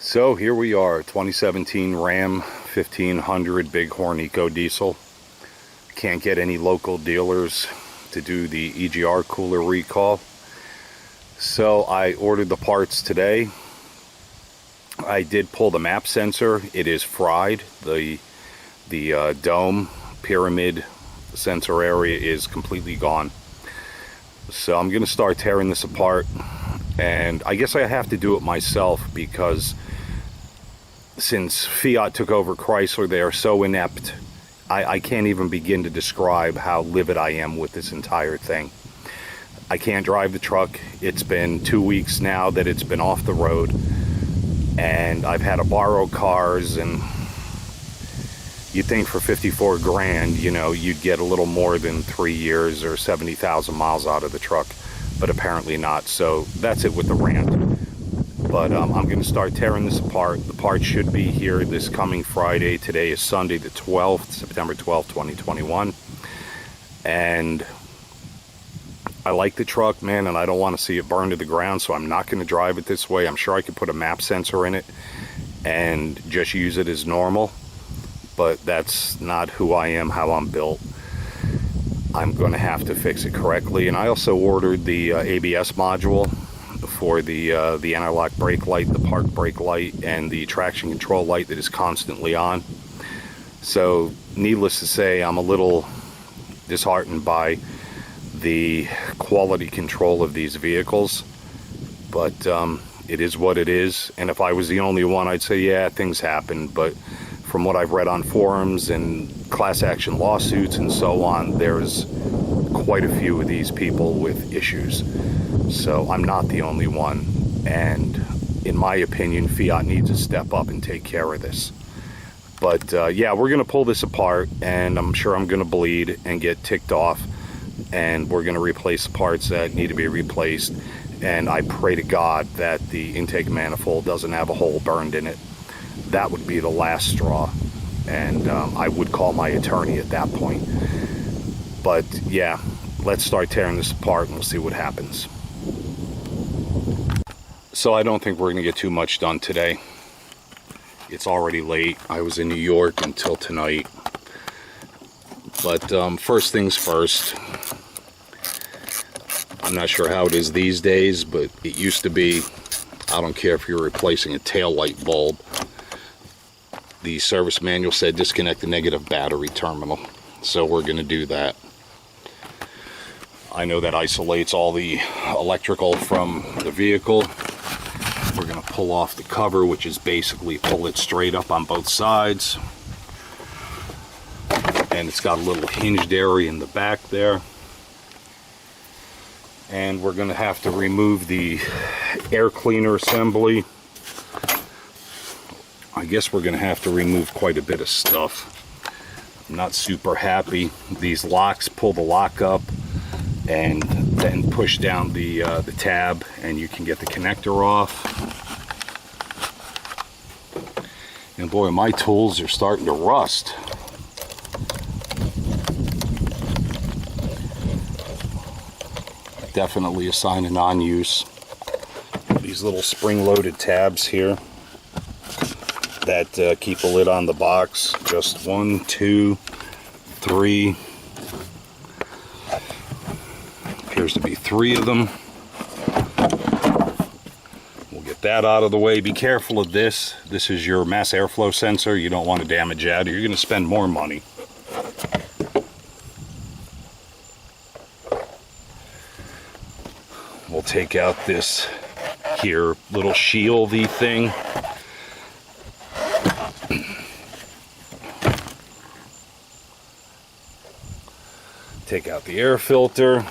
So here we are, 2017 Ram 1500 Bighorn Ecodiesel. Can't get any local dealers to do the EGR cooler recall. So I ordered the parts today. I did pull the map sensor. It is fried. The dome pyramid sensor area is completely gone. So I'm going to start tearing this apart. And I guess I have to do it myself because since Fiat took over Chrysler, they are so inept. I can't even begin to describe how livid I am with this entire thing. I can't drive the truck. It's been 2 weeks now that it's been off the road. And I've had to borrow cars, and you'd think for 54 grand, you know, you'd get a little more than 3 years or 70,000 miles out of the truck, but apparently not. So that's it with the rant. But I'm going to start tearing this apart. The parts should be here this coming Friday. Today is Sunday the 12th, September 12th, 2021. And I like the truck, man, and I don't want to see it burn to the ground, so I'm not going to drive it this way. I'm sure I could put a map sensor in it and just use it as normal, but that's not who I am, how I'm built. I'm going to have to fix it correctly. And I also ordered the ABS module for the anti-lock brake light, the park brake light, and the traction control light that is constantly on. So needless to say, I'm a little disheartened by the quality control of these vehicles, but it is what it is. And if I was the only one, I'd say, yeah, things happen. But from what I've read on forums and class action lawsuits and so on, there's quite a few of these people with issues. So I'm not the only one, and in my opinion, Fiat needs to step up and take care of this. But yeah, we're going to pull this apart, and I'm sure I'm going to bleed and get ticked off, and we're going to replace the parts that need to be replaced. And I pray to God that the intake manifold doesn't have a hole burned in it. That would be the last straw, and I would call my attorney at that point. But yeah, let's start tearing this apart and we'll see what happens. So I don't think we're going to get too much done today. It's already late. I was in New York until tonight. But first things first, I'm not sure how it is these days, but it used to be, I don't care if you're replacing a tail light bulb, the service manual said disconnect the negative battery terminal. So we're going to do that. I know that isolates all the electrical from the vehicle. We're going to pull off the cover, which is basically pull it straight up on both sides. And it's got a little hinged area in the back there. And we're going to have to remove the air cleaner assembly. I guess we're going to have to remove quite a bit of stuff. I'm not super happy. These locks, pull the lock up and then push down the tab, and you can get the connector off. And boy, my tools are starting to rust. Definitely a sign of non-use. These little spring-loaded tabs here that keep a lid on the box. Just 1, 2, 3. Appears to be 3 of them. We'll get that out of the way. Be careful of this. This is your mass airflow sensor. You don't want to damage that, or you're going to spend more money. We'll take out this here little shieldy thing. Take out the air filter.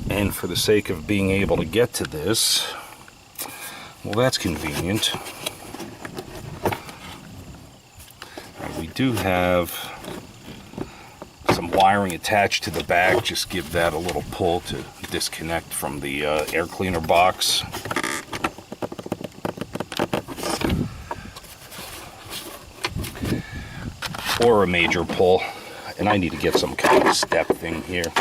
And for the sake of being able to get to this, well, that's convenient. Right, we do have some wiring attached to the back. Just give that a little pull to disconnect from the air cleaner box. Or a major pull. And I need to get some kind of step thing here.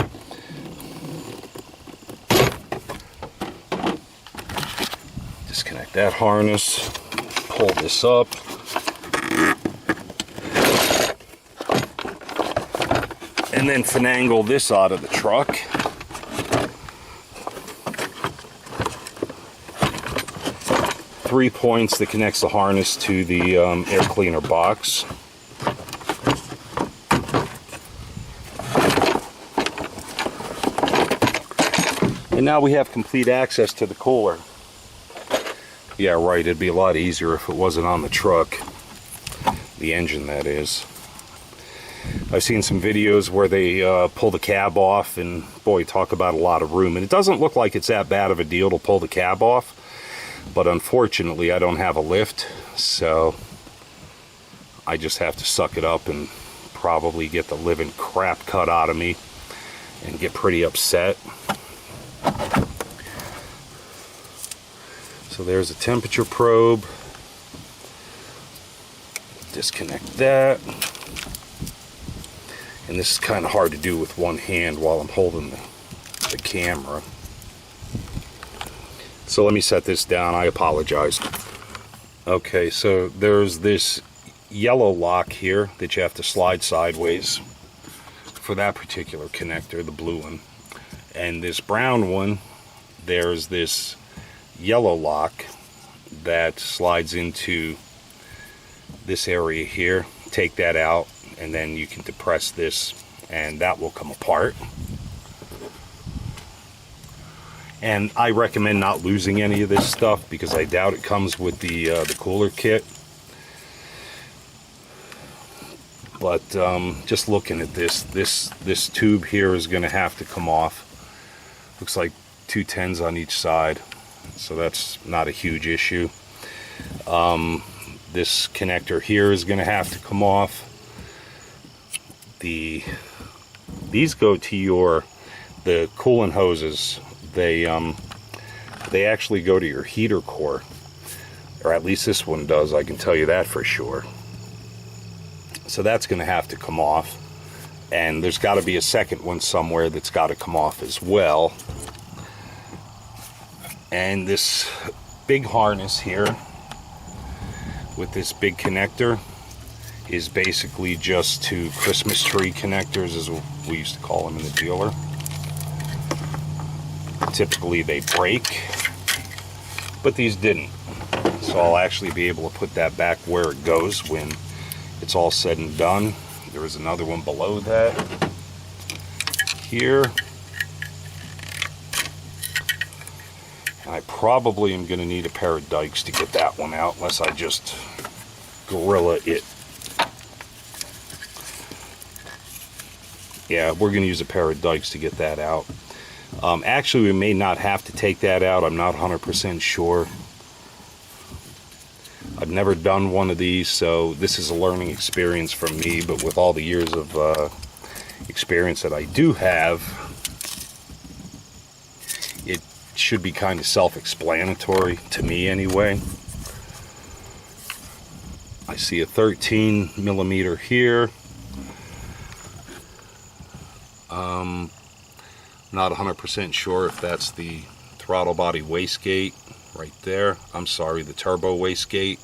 disconnect that harness, pull this up. And then finagle this out of the truck. Three points that connects the harness to the air cleaner box. And now we have complete access to the cooler. Yeah, right, it'd be a lot easier if it wasn't on the truck. The engine, that is. I've seen some videos where they pull the cab off, and boy, talk about a lot of room. And it doesn't look like it's that bad of a deal to pull the cab off, but unfortunately I don't have a lift, so I just have to suck it up and probably get the living crap cut out of me and get pretty upset. So there's a temperature probe. Disconnect that. And this is kind of hard to do with one hand while I'm holding the camera. So let me set this down. I apologize. Okay, so there's this yellow lock here that you have to slide sideways for that particular connector, the blue one. And this brown one, there's this yellow lock that slides into this area here. Take that out, and then you can depress this and that will come apart. And I recommend not losing any of this stuff because I doubt it comes with the cooler kit. But just looking at this tube here is going to have to come off. Looks like 2 10s on each side, so that's not a huge issue. This connector here is going to have to come off. These go to the coolant hoses. They actually go to your heater core, or at least this one does. I can tell you that for sure. So that's going to have to come off, and there's got to be a second one somewhere that's got to come off as well. And this big harness here with this big connector is basically just 2 Christmas tree connectors, as we used to call them in the dealer. Typically they break, but these didn't. So I'll actually be able to put that back where it goes when it's all said and done. There is another one below that here. I probably am going to need a pair of dikes to get that one out, unless I just gorilla it. Yeah, we're going to use a pair of dikes to get that out. Actually, we may not have to take that out. I'm not 100% sure. I've never done one of these, so this is a learning experience for me, but with all the years of experience that I do have, it should be kind of self-explanatory to me anyway. I see a 13 millimeter here. Not 100% sure if that's the throttle body wastegate right there. I'm sorry, the turbo wastegate.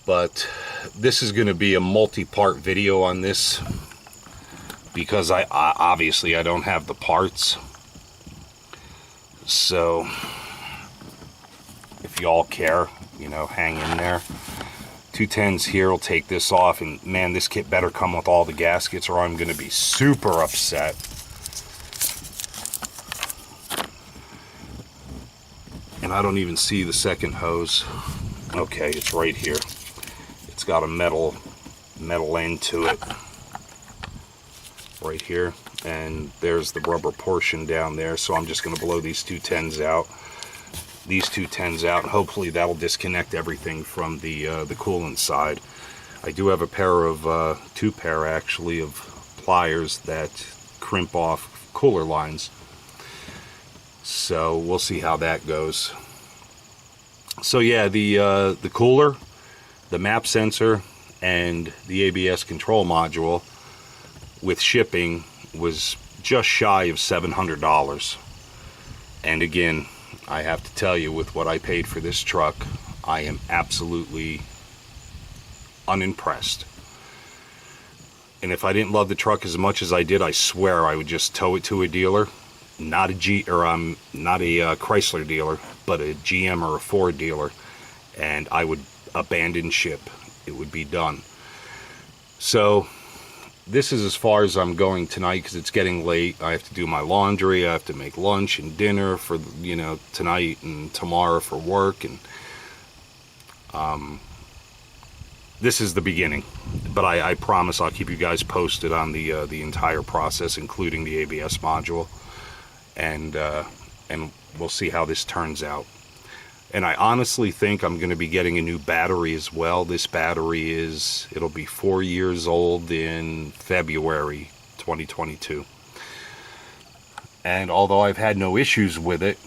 But this is going to be a multi-part video on this because I obviously I don't have the parts. So if y'all care, you know, hang in there. 2 10s here will take this off, and man, this kit better come with all the gaskets or I'm going to be super upset. And I don't even see the second hose. Okay, it's right here. It's got a metal end to it right here, and there's the rubber portion down there. So I'm just going to blow these 2 10s out. These 2 10s out, and hopefully that'll disconnect everything from the coolant side. I do have a pair of 2 pair actually of pliers that crimp off cooler lines, so we'll see how that goes. So yeah, the cooler, the map sensor, and the ABS control module with shipping was just shy of $700. And again, I have to tell you, with what I paid for this truck, I am absolutely unimpressed. And if I didn't love the truck as much as I did, I swear I would just tow it to a dealer, not a Chrysler dealer, but a GM or a Ford dealer, and I would abandon ship. It would be done. So this is as far as I'm going tonight, because it's getting late. I have to do my laundry. I have to make lunch and dinner for, you know, tonight and tomorrow for work. And this is the beginning. But I promise I'll keep you guys posted on the entire process, including the ABS module. And we'll see how this turns out. And I honestly think I'm going to be getting a new battery as well. This battery it'll be 4 years old in February 2022. And although I've had no issues with it,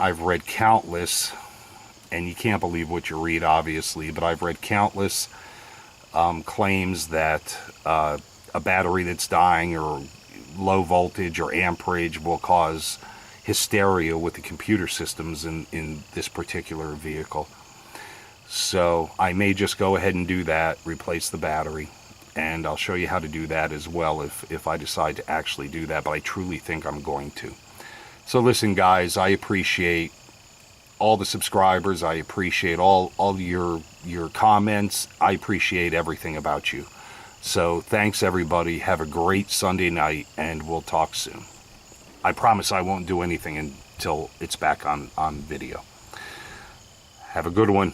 I've read countless, and you can't believe what you read, obviously, but I've read countless claims that a battery that's dying or low voltage or amperage will cause hysteria with the computer systems in this particular vehicle. So I may just go ahead and do that, replace the battery, and I'll show you how to do that as well if I decide to actually do that, but I truly think I'm going to. So listen, guys, I appreciate all the subscribers. I appreciate all your comments. I appreciate everything about you. So thanks, everybody. Have a great Sunday night, and we'll talk soon. I promise I won't do anything until it's back on video. Have a good one.